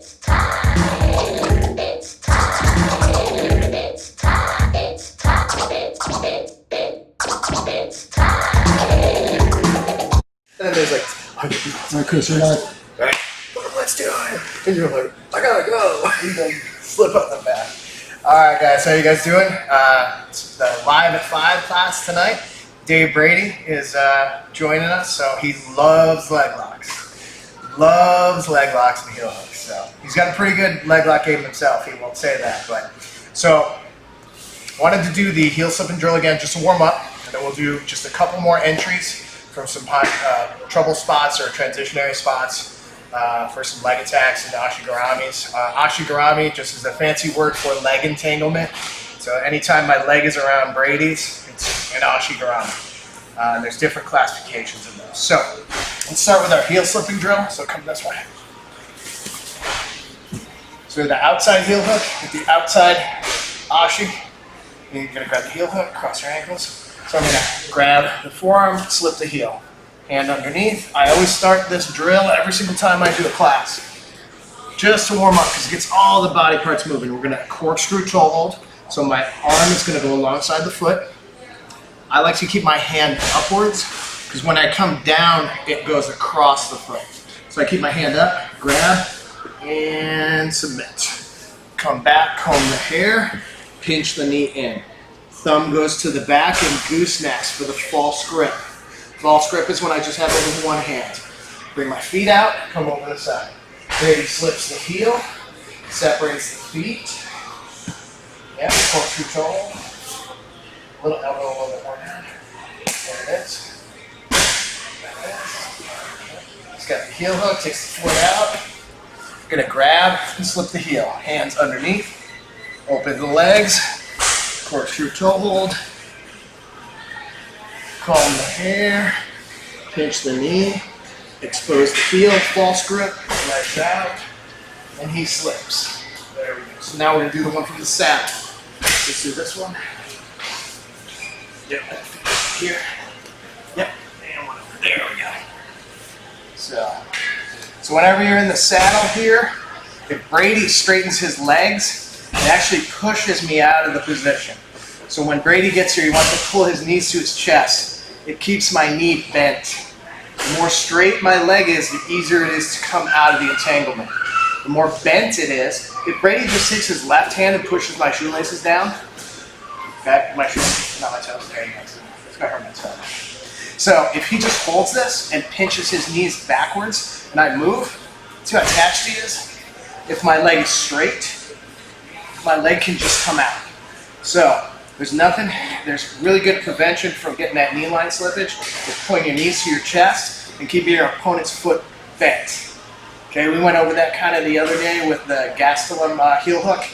And then there's like, Alright, Chris, you're not. right, let's do it. And you're like, I gotta go. You know, slip up the back. Alright guys, how you guys doing? It's the Live at 5 class tonight. Dave Brady is joining us, so he loves leg locks. Loves leg locks and heel hooks. So he's got a pretty good leg lock game himself, he won't say that. But so wanted to do the heel slip and drill again just to warm up, and then we'll do just a couple more entries from some trouble spots or transitionary spots for some leg attacks and ashigaramis. Ashigarami just is a fancy word for leg entanglement. So anytime my leg is around Brady's, it's an ashigarami. There's different classifications of those. So let's start with our heel slipping drill. So come this way. So the outside heel hook with the outside ashi. You're going to grab the heel hook, cross your ankles. So I'm going to grab the forearm, slip the heel. Hand underneath. I always start this drill every single time I do a class, just to warm up, because it gets all the body parts moving. We're going to corkscrew toe hold. So my arm is going to go alongside the foot. I like to keep my hand upwards, because when I come down, it goes across the foot. So I keep my hand up, grab, and submit. Come back, comb the hair, pinch the knee in. Thumb goes to the back and goose necks for the false grip. False grip is when I just have it with one hand. Bring my feet out, come over the side. Brady slips the heel, separates the feet. Yep, corkscrew toe. Little elbow a little bit more down. There it is. There it is. He's got the heel hook, takes the foot out. Gonna grab and slip the heel. Hands underneath. Open the legs. Corkscrew toe hold. Comb the hair. Pinch the knee. Expose the heel. False grip. Legs out. And he slips. There we go. So now we're going to do the one from the saddle. Let's do this one. Yep. Here. Yep. And one over there. We go. So whenever you're in the saddle here, if Brady straightens his legs, it actually pushes me out of the position. So when Brady gets here, he wants to pull his knees to his chest. It keeps my knee bent. The more straight my leg is, the easier it is to come out of the entanglement. The more bent it is, if Brady just takes his left hand and pushes my shoelaces down, okay, my shoelaces, not my toes, there you go. It's gonna hurt my toe. So if he just holds this and pinches his knees backwards and I move, see how attached he is? If my leg is straight, my leg can just come out. So there's really good prevention from getting that knee line slippage with pulling your knees to your chest and keeping your opponent's foot bent. Okay, we went over that kind of the other day with the Gastelum heel hook.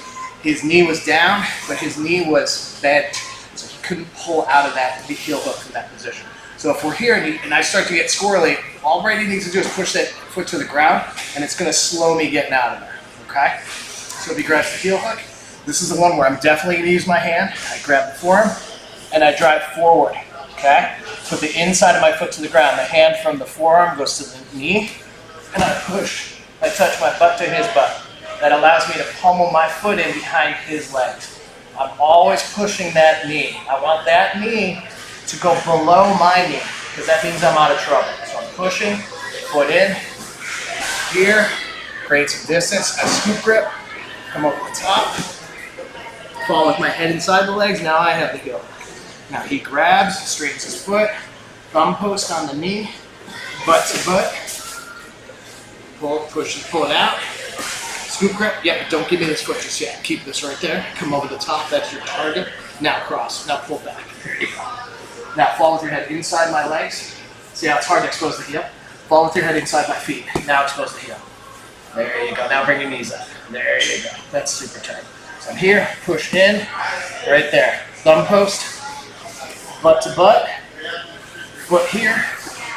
His knee was down, but his knee was bent, so he couldn't pull out of that heel hook from that position. So if we're here and I start to get squirrely, all Brady needs to do is push that foot to the ground, and it's going to slow me getting out of there. Okay? So if he grabs the heel hook, this is the one where I'm definitely going to use my hand. I grab the forearm, and I drive forward. Okay? Put the inside of my foot to the ground. The hand from the forearm goes to the knee, and I push. I touch my butt to his butt. That allows me to pummel my foot in behind his legs. I'm always pushing that knee. I want that knee to go below my knee, because that means I'm out of trouble. So I'm pushing, foot in, here, create some distance, I scoop grip, come over the top, fall with my head inside the legs, now I have the heel. Now he grabs, straightens his foot, thumb post on the knee, butt to butt, pull, push, pull it out, scoop grip, yeah, don't give me this foot just yet, keep this right there, come over the top, that's your target, now cross, now pull back, there you go. Now fall with your head inside my legs, see how it's hard to expose the heel? Fall with your head inside my feet, now expose the heel. There you go, now bring your knees up, there you go, that's super tight. So I'm here, push in, right there, thumb post, butt to butt, foot here.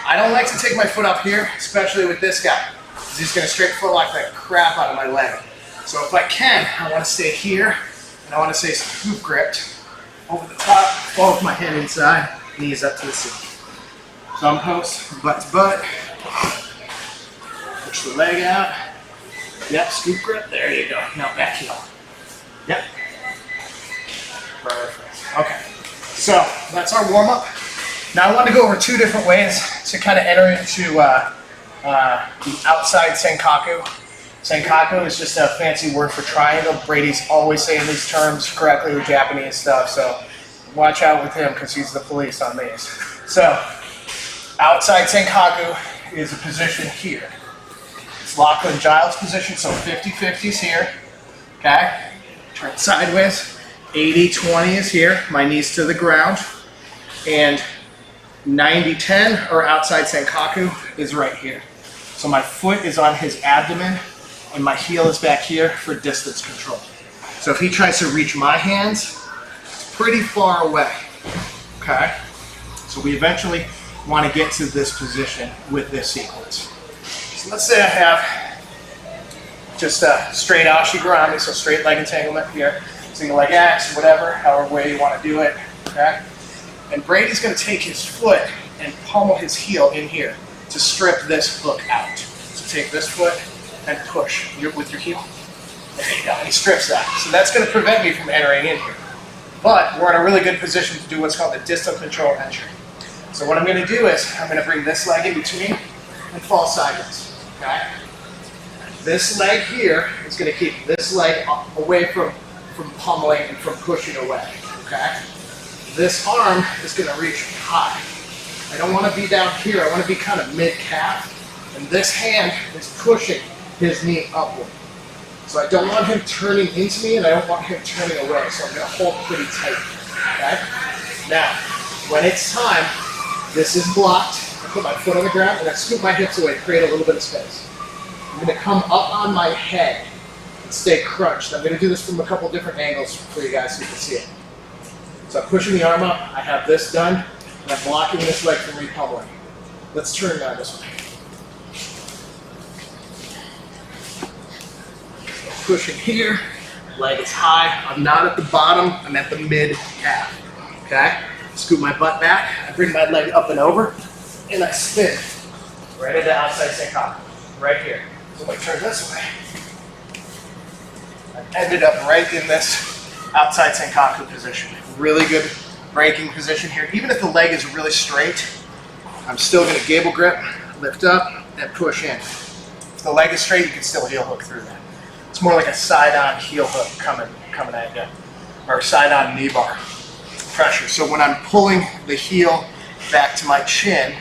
I don't like to take my foot up here, especially with this guy, because he's going to straight foot lock the crap out of my leg. So if I can, I want to stay here, and I want to stay scoop gripped, over the top, fall with my head inside, knees up to the seat. Thumb post, butt to butt, push the leg out, Yep, scoop grip. There you go. Now back heel. Yep. Perfect. Okay. So that's our warm up. Now I want to go over 2 different ways to kind of enter into the outside senkaku. Senkaku is just a fancy word for triangle. Brady's always saying these terms correctly with Japanese stuff, so watch out with him because he's the police on these. So outside senkaku is a position here. It's Lachlan Giles position, so 50-50 is here. Okay? Turn sideways. 80-20 is here. My knees to the ground. And 90-10 or outside senkaku is right here. So my foot is on his abdomen and my heel is back here for distance control. So if he tries to reach my hands, it's pretty far away. Okay? So we eventually want to get to this position with this sequence. So let's say I have just a straight Ashigurami, so straight leg entanglement here, single leg X, whatever, however way you want to do it. Okay? And Brady's going to take his foot and pummel his heel in here to strip this hook out. So take this foot and push with your heel. There you go. And he strips that. So that's going to prevent me from entering in here. But we're in a really good position to do what's called a distal control entry. So what I'm going to do is I'm going to bring this leg in between and fall sideways. Okay? This leg here is going to keep this leg away from pummeling and from pushing away. Okay? This arm is going to reach high. I don't want to be down here. I want to be kind of mid-calf. And this hand is pushing his knee upward. So I don't want him turning into me and I don't want him turning away. So I'm going to hold pretty tight. Okay? Now, when it's time, this is blocked. I put my foot on the ground and I scoop my hips away to create a little bit of space. I'm going to come up on my head and stay crunched. I'm going to do this from a couple different angles for you guys so you can see it. So I'm pushing the arm up, I have this done, and I'm blocking this leg from repummeling. Let's turn this way. So pushing here, leg is high, I'm not at the bottom, I'm at the mid-calf. Okay? Scoop my butt back, I bring my leg up and over, and I spin right into outside senkaku, right here. So if I turn this way, I've ended up right in this outside senkaku position. Really good braking position here. Even if the leg is really straight, I'm still going to gable grip, lift up, and push in. If the leg is straight, you can still heel hook through that. It's more like a side-on heel hook coming at you, or side-on knee bar pressure. So when I'm pulling the heel back to my chin,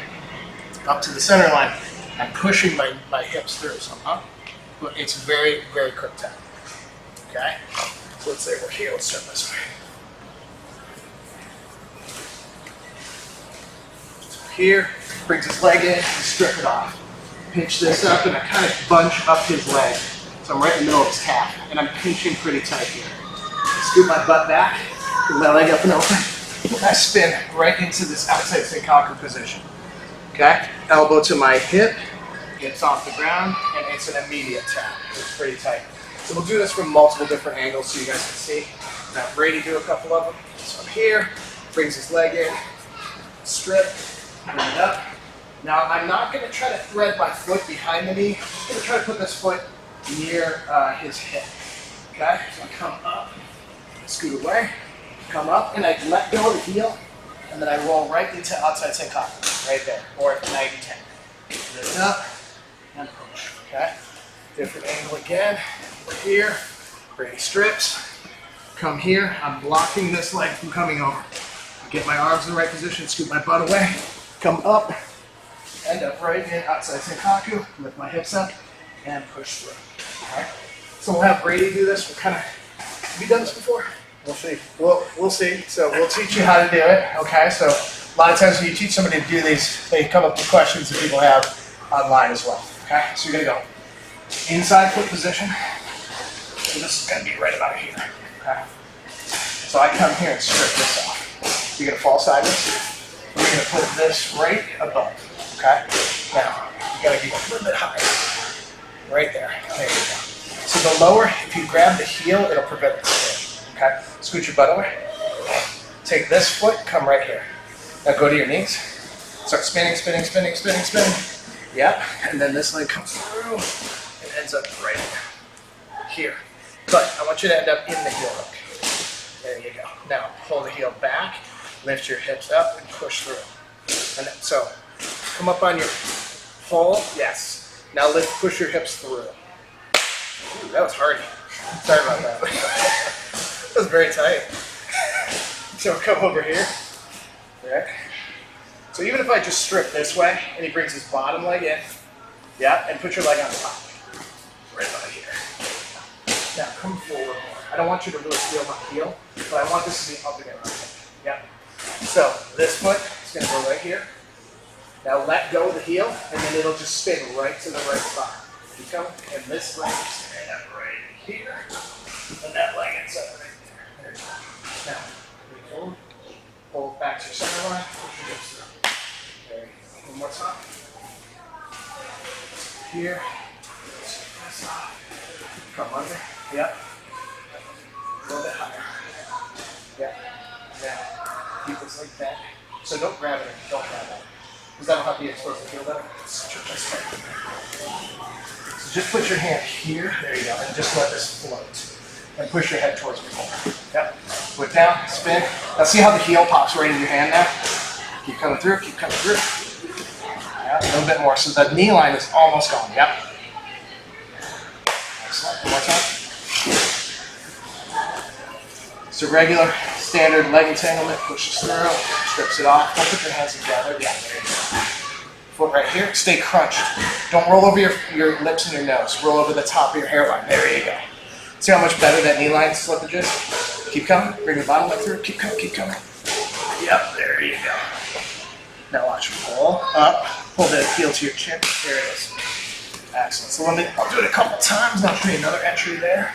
up to the center line, I'm pushing my hips through. So I'm up, but it's very, very quick time. Okay? So let's say we're here. Let's start this way. Here, brings his leg in, and strip it off. Pinch this up, and I kind of bunch up his leg. So I'm right in the middle of his calf, and I'm pinching pretty tight here. Scoop my butt back, put my leg up and open, and I spin right into this outside senkaku position. Okay? Elbow to my hip, hips off the ground, and it's an immediate tap. It's pretty tight. So we'll do this from multiple different angles so you guys can see. Now Brady do a couple of them. So here, brings his leg in, strip, bring it up. Now I'm not going to try to thread my foot behind the knee. I'm going to try to put this foot near his hip. Okay? So I come up, scoot away, come up, and I let go of the heel, and then I roll right into outside senkaku, right there, or 90-10. Lift up, and push. Okay? Different angle again. We're here. Brady strips. Come here. I'm blocking this leg from coming over. Get my arms in the right position, scoop my butt away, come up, end up right in outside senkaku, lift my hips up, and push through. Alright? So we'll have Brady do this. We'll kind of, have you done this before? We'll see. We'll see. So we'll teach you how to do it. Okay? So a lot of times when you teach somebody to do these, they come up with questions that people have online as well. Okay? So you're going to go inside foot position. So this is going to be right about here. Okay? So I come here and strip this off. You're going to fall sideways. We're going to put this right above. Okay? Now, you got to get a little bit higher. Right there. There you go. So the lower, if you grab the heel, it'll prevent the spin. Okay? Scoot your butt away. Take this foot, come right here. Now go to your knees. Start spinning, spinning, spinning, spinning, spinning. Yep. And then this leg comes through and ends up right here. here. But I want you to end up in the heel hook. There you go. Now pull the heel back, lift your hips up, and push through. And then, so come up on your pull. Yes. Now push your hips through. Ooh, that was hardy. Sorry about that. That was very tight. So come over here. Right. So even if I just strip this way, and he brings his bottom leg in, yeah, and put your leg on top. Right about here. Now come forward more. I don't want you to really feel my heel, but I want this to be up again. Yeah. So this foot is going to go right here. Now let go of the heel, and then it'll just spin right to the right spot. Keep coming. And this leg is stand up right here. And that leg ends up right there. There you go. Now, lean forward. Pull back to your center line. Push your hips through. There you go. One more time. Here. Press off. Come under. Yep. A little bit higher. Yep. Now, keep this like that. So don't grab it. Don't grab it. Because that'll help you exposed to feel better. So just put your hand here. There you go. And just let this float. And push your head towards me more. Yep. Put down. Spin. Now see how the heel pops right in your hand now? Keep coming through. Keep coming through. Yeah, a little bit more. So the knee line is almost gone. Yep. Excellent. One more time. So regular, standard leg entanglement. Pushes through. Strips it off. Don't put your hands together. Yeah, there you go. Foot right here. Stay crunched. Don't roll over your lips and your nose. Roll over the top of your hairline. There you go. See how much better that knee line slippage is? Keep coming. Bring the bottom leg through. Keep coming. Keep coming. Yep. There you go. Now watch. Pull up. Pull the heel to your chin. There it is. Excellent. So I'll do it a couple times. I'll show you another entry there.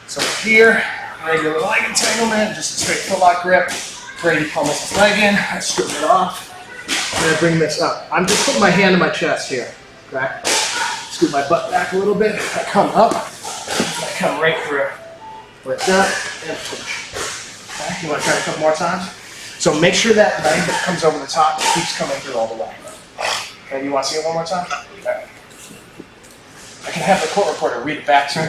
So here, regular leg entanglement. Just a straight foot lock grip. Brady pummels his leg in. I strip it off. And I bring this up. I'm just putting my hand on my chest here. Okay? Scoot my butt back a little bit. I come up. I come right through. Lift up and push. Okay? You want to try it a couple more times? So make sure that leg that comes over the top keeps coming through all the way. Okay, you want to see it one more time? Okay. I can have the court reporter read it back to me.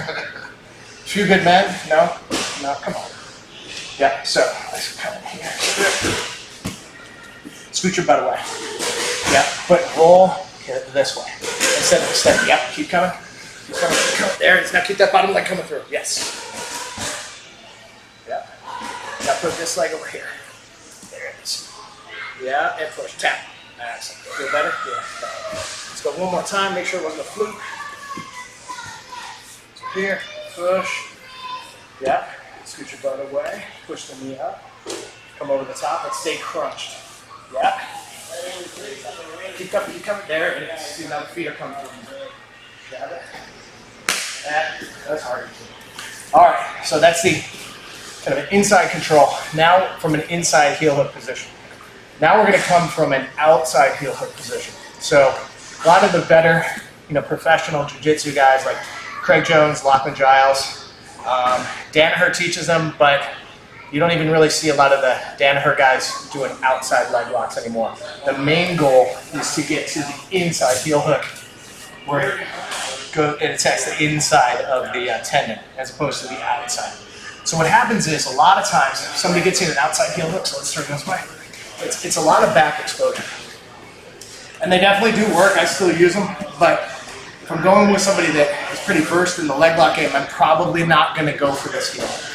Few good men? No? No, come on. Yeah, so let's come in here. Scoot your butt away. Yeah, but roll this way. Instead of extending. Yep, keep coming. Keep coming. Keep coming. There it is. Now keep that bottom leg coming through. Yes. Yeah. Now put this leg over here. There it is. Yeah, and push. Tap. Excellent. Feel better? Yeah. Let's go one more time. Make sure it wasn't a fluke. So here. Push. Yeah. Scoot your butt away. Push the knee up. Come over the top and stay crunched. Yeah. Keep coming, keep coming. There it is. See now the feet are coming through. Got it? That's hard. Alright, so that's the kind of an inside control. Now from an inside heel hook position. Now we're going to come from an outside heel hook position. So a lot of the better, professional jiu-jitsu guys like Craig Jones, Lachlan Giles, Danaher teaches them, but you don't even really see a lot of the Danaher guys doing outside leg locks anymore. The main goal is to get to the inside heel hook where it attacks the inside of the tendon as opposed to the outside. So what happens is a lot of times if somebody gets in an outside heel hook, so let's turn this way, it's a lot of back exposure. And they definitely do work. I still use them, but if I'm going with somebody that is pretty versed in the leg lock game, I'm probably not going to go for this heel hook.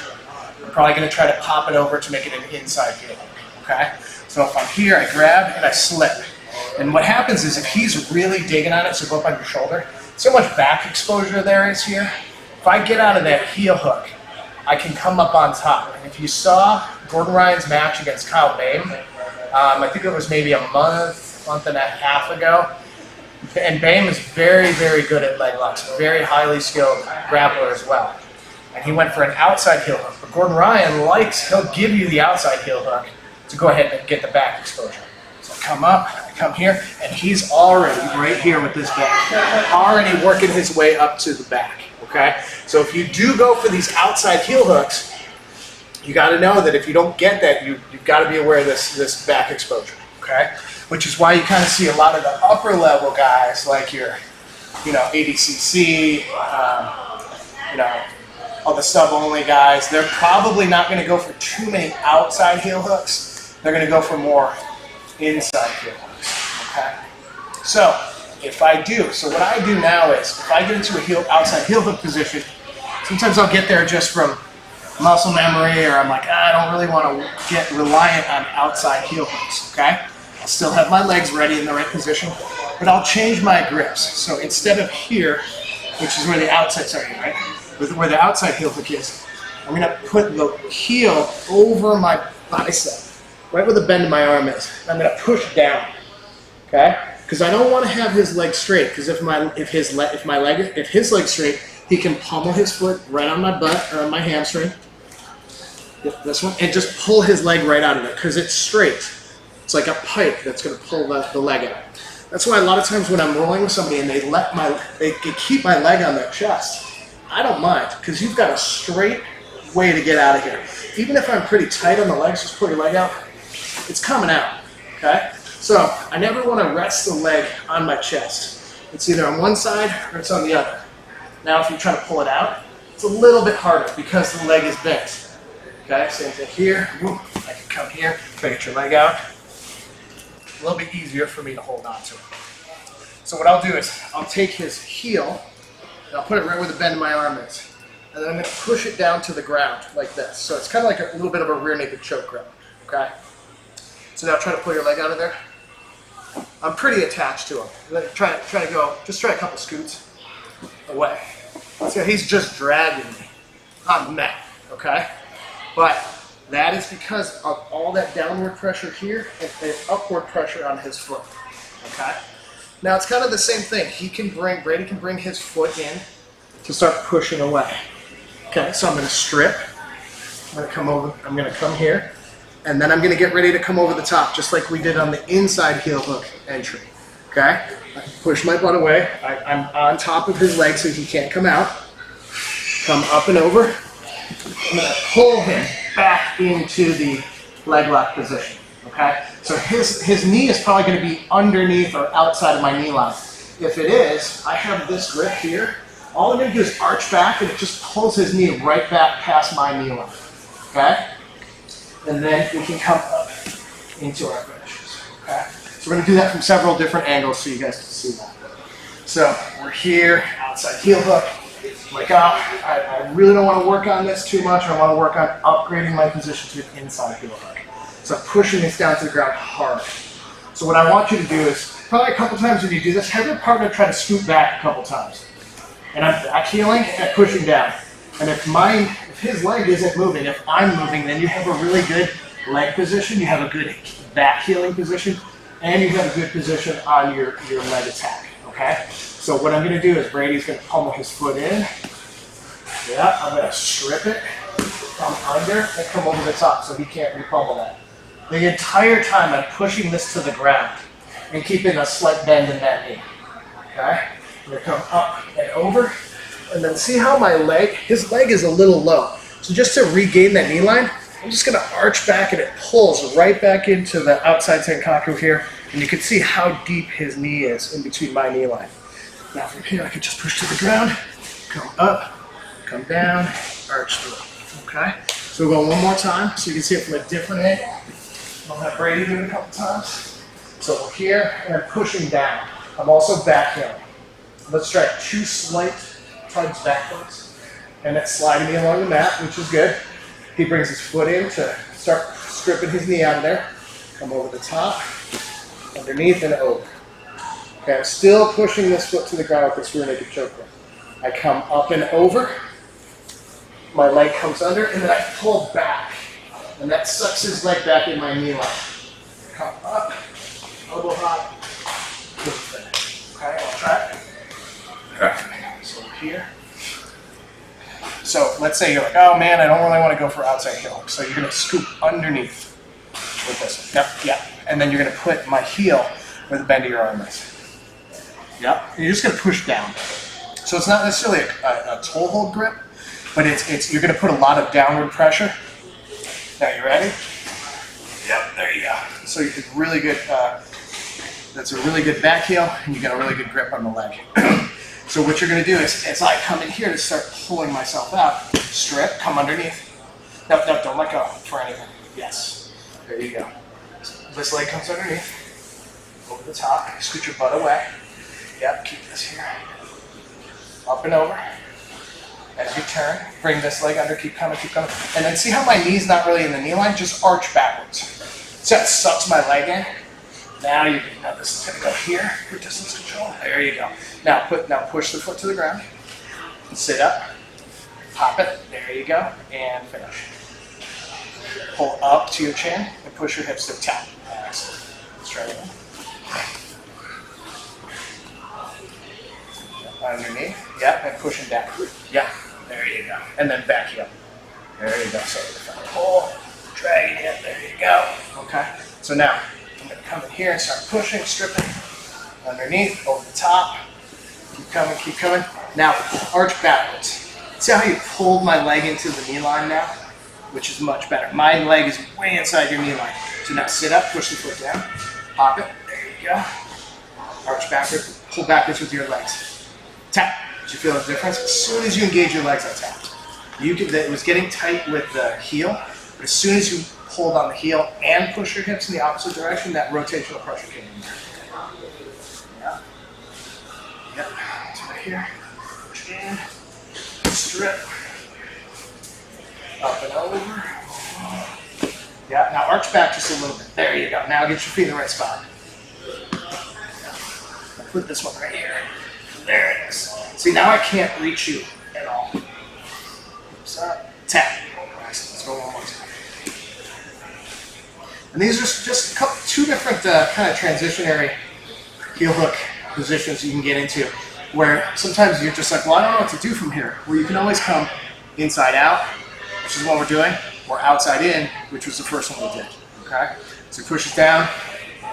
I'm probably going to try to pop it over to make it an inside heel hook, okay? So if I'm here, I grab and I slip. And what happens is if he's really digging on it, so go up on your shoulder, so much back exposure there is here. If I get out of that heel hook, I can come up on top. And if you saw Gordon Ryan's match against Kyle Boehm, I think it was maybe a month and a half ago, and Boehm is very, very good at leg locks, very highly skilled grappler as well. And he went for an outside heel hook. But Gordon Ryan he'll give you the outside heel hook to go ahead and get the back exposure. So I come up, I come here, and he's already right here with this back. Already working his way up to the back, okay? So if you do go for these outside heel hooks, you got to know that if you don't get that, you've got to be aware of this back exposure, okay? Which is why you kind of see a lot of the upper level guys like your, ADCC, all the sub-only guys, they're probably not going to go for too many outside heel hooks. They're going to go for more inside heel hooks, okay? So if I do, so what I do now is, if I get into a outside heel hook position, sometimes I'll get there just from muscle memory, or I'm like, I don't really want to get reliant on outside heel hooks, okay? I'll still have my legs ready in the right position, but I'll change my grips. So instead of here, which is where the outside, right? Where the outside heel hook is, I'm gonna put the heel over my bicep, right where the bend of my arm is. I'm gonna push down, okay? Because I don't want to have his leg straight. Because if his leg's straight, he can pummel his foot right on my butt or on my hamstring. Yep, this one, and just pull his leg right out of it because it's straight. It's like a pipe that's going to pull the leg out. That's why a lot of times when I'm rolling with somebody and they keep my leg on their chest, I don't mind because you've got a straight way to get out of here. Even if I'm pretty tight on the legs, just pull your leg out. It's coming out. Okay. So I never want to rest the leg on my chest. It's either on one side or it's on the other. Now if you try to pull it out, it's a little bit harder because the leg is bent. Okay, same thing here. Woo. I can come here, try to get your leg out. A little bit easier for me to hold on to it. So what I'll do is I'll take his heel and I'll put it right where the bend of my arm is. And then I'm going to push it down to the ground like this. So it's kind of like a little bit of a rear naked choke grip. Okay? So now try to pull your leg out of there. I'm pretty attached to him. Try to go, just try a couple scoots away. See how he's just dragging me. I'm mad, okay? But that is because of all that downward pressure here and the upward pressure on his foot, okay? Now it's kind of the same thing. Brady can bring his foot in to start pushing away. Okay, so I'm gonna strip. I'm gonna come over, I'm gonna come here. And then I'm going to get ready to come over the top, just like we did on the inside heel hook entry, okay? I push my butt away. I'm on top of his leg so he can't come out. Come up and over. I'm going to pull him back into the leg lock position, okay? So his knee is probably going to be underneath or outside of my knee line. If it is, I have this grip here. All I'm going to do is arch back, and it just pulls his knee right back past my knee line, okay? And then we can come up into our finishes, okay? So we're gonna do that from several different angles so you guys can see that. So we're here, outside heel hook. Like, I really don't wanna work on this too much. I wanna work on upgrading my position to an inside heel hook. So I'm pushing this down to the ground hard. So what I want you to do is, probably a couple times when you do this, have your partner try to scoot back a couple times. And I'm back heeling and pushing down. And if his leg isn't moving, if I'm moving, then you have a really good leg position, you have a good back heeling position, and you have a good position on your leg attack, okay? So what I'm gonna do is Brady's gonna pummel his foot in. Yeah, I'm gonna strip it, come under, and come over the top so he can't re-pummel that. The entire time I'm pushing this to the ground and keeping a slight bend in that knee, okay? I'm gonna come up and over. And then see how his leg is a little low. So just to regain that knee line, I'm just gonna arch back and it pulls right back into the outside Senkaku here. And you can see how deep his knee is in between my knee line. Now from here, I can just push to the ground, come up, come down, arch through, okay? So we'll go one more time so you can see it from a different angle. I'll have Brady do it a couple times. So we're here and I'm pushing down. I'm also back heeling. Let's try 2 slight tugs backwards, and that's sliding me along the mat, which is good. He brings his foot in to start stripping his knee out of there. Come over the top, underneath and over. Okay, I'm still pushing this foot to the ground with this rear naked choke grip. I come up and over, my leg comes under, and then I pull back, and that sucks his leg back in my knee line. Come up, elbow hop, good finish. Okay, I'll try it. All right. So here. So let's say you're like, oh man, I don't really want to go for outside heel hook. So you're going to scoop underneath with this. Yep, yeah. And then you're going to put my heel where the bend of your arm is. Yep. And you're just going to push down. So it's not necessarily a toe hold grip, but you're going to put a lot of downward pressure. Now you ready? Yep, there you go. So it's really good. That's a really good back heel, and you got a really good grip on the leg. So what you're gonna do is, as I come in here to start pulling myself out, strip, come underneath. No, don't let go for anything. Yes, there you go. This leg comes underneath, over the top, scoot your butt away. Yep, keep this here. Up and over. As you turn, bring this leg under, keep coming. And then see how my knee's not really in the knee line, just arch backwards. So that sucks my leg in. Now this is gonna go here for distance control. There you go. Now push the foot to the ground. Sit up, pop it, there you go, and finish. Pull up to your chin and push your hips to the top. Excellent. Let's try it again. Underneath, yep, and pushing down. Yeah, there you go. And then back heel. There you go. So pull, dragging it, there you go. Okay, so now I'm gonna come in here and start pushing, stripping. Underneath, over the top. Keep coming. Now, arch backwards. See how you pulled my leg into the knee line now? Which is much better. My leg is way inside your knee line. So now sit up, push the foot down, pop it, there you go. Arch backwards, pull backwards with your legs. Tap. Did you feel the difference? As soon as you engage your legs, I tapped. It was getting tight with the heel, but as soon as you pulled on the heel and push your hips in the opposite direction, that rotational pressure came in there. Yeah. Yep. So right here. Push in. Strip. Up and over. Yeah. Now arch back just a little bit. There you go. Now get your feet in the right spot. Now put this one right here. There it is. See, now I can't reach you at all. Hips up. Tap. Nice. Let's go one more time. And these are just two different kind of transitionary heel hook positions you can get into, where sometimes you're just like, well, I don't know what to do from here. Well, you can always come inside out, which is what we're doing, or outside in, which was the first one we did. Okay? So he pushes down,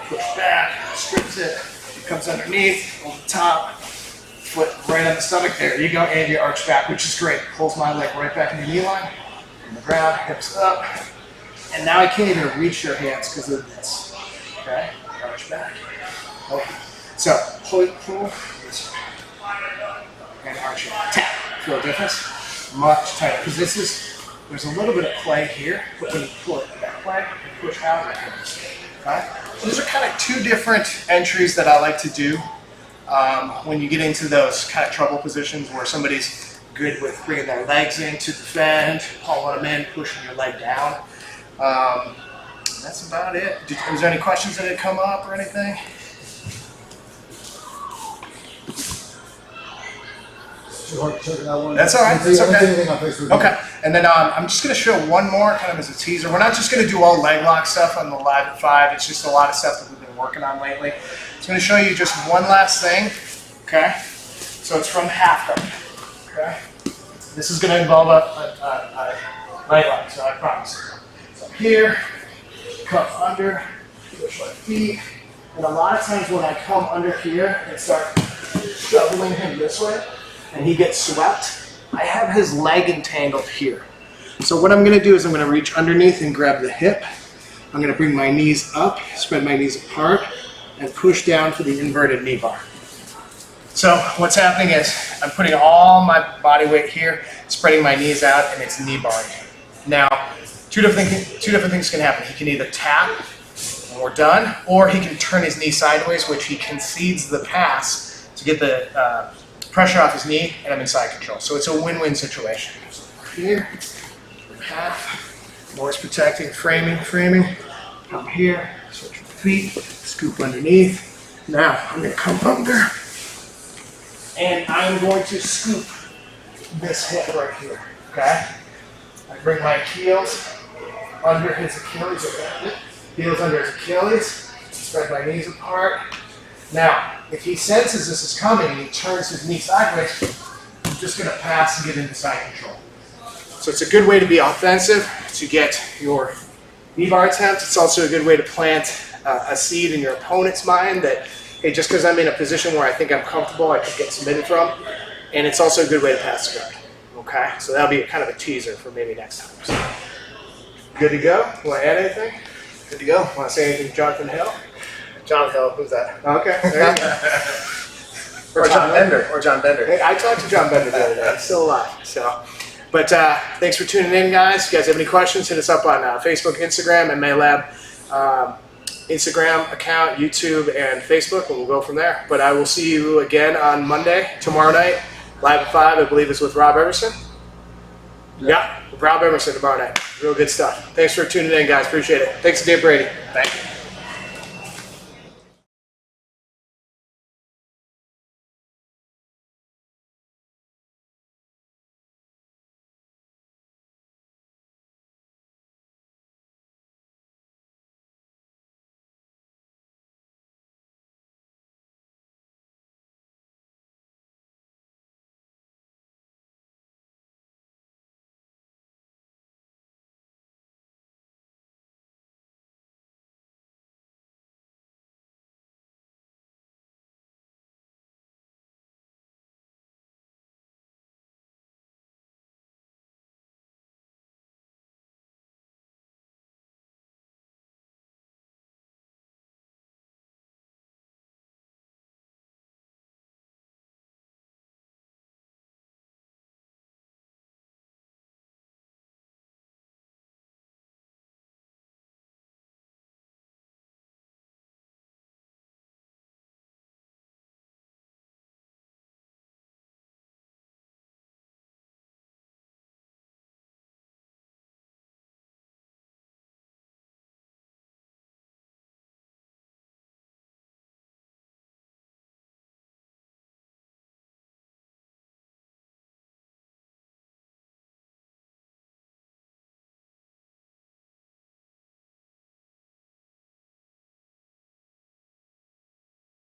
push back, strips it, it comes underneath, over the top, foot right on the stomach. There you go, and you arch back, which is great. Pulls my leg right back into the knee line, on the ground, hips up. And now I can't even reach your hands because of this. Okay? Arch back. Okay. So pull, this, and arch it. Tap. Feel the difference? Much tighter. Because there's a little bit of play here, but when you pull it that play, you push out like this. Okay? So those are kind of two different entries that I like to do when you get into those kind of trouble positions where somebody's good with bringing their legs in to defend, pulling them in, pushing your leg down. That's about it. Was there any questions that had come up or anything? That's all right. That's okay. Okay. And then I'm just going to show one more kind of as a teaser. We're not just going to do all leg lock stuff on the Live at 5. It's just a lot of stuff that we've been working on lately. So I'm going to show you just one last thing. Okay. So it's from half guard. Okay. This is going to involve a leg lock, so I promise. So here, come under, push my feet. And a lot of times when I come under here and start shoveling him this way, and he gets swept, I have his leg entangled here. So what I'm going to do is I'm going to reach underneath and grab the hip. I'm going to bring my knees up, spread my knees apart, and push down for the inverted knee bar. So what's happening is I'm putting all my body weight here, spreading my knees out, and it's knee barring. Now, two different things can happen. He can either tap when we're done, or he can turn his knee sideways, which he concedes the pass to get the pressure off his knee, and I'm in side control. So it's a win-win situation. So here, half, always protecting, framing. Come here, switch my feet, scoop underneath. Now I'm going to come under, and I'm going to scoop this hip right here. Okay? I bring my heels under his Achilles. Okay? Heels under his Achilles. Spread my knees apart. Now, if he senses this is coming and he turns his knee sideways, I'm just going to pass and get into side control. So it's a good way to be offensive, to get your knee bar attempt. It's also a good way to plant a seed in your opponent's mind that, hey, just because I'm in a position where I think I'm comfortable, I could get submitted from. And it's also a good way to pass the guard. Okay? So that'll be kind of a teaser for maybe next time. So, good to go? Want to add anything? Good to go. Want to say anything to Jonathan Hill? Jonathan Hill, who's that? Okay, there you go. Or John Bender. Or John Bender. Hey, I talked to John Bender the other day. He's still alive. So, but thanks for tuning in, guys. If you guys have any questions, hit us up on Facebook, Instagram, and MayLab Instagram account, YouTube, and Facebook, and we'll go from there. But I will see you again on Monday, tomorrow night, live at 5. I believe it's with Rob Emerson. Yeah, with Rob Emerson tomorrow night. Real good stuff. Thanks for tuning in, guys. Appreciate it. Thanks again, Brady. Thank you.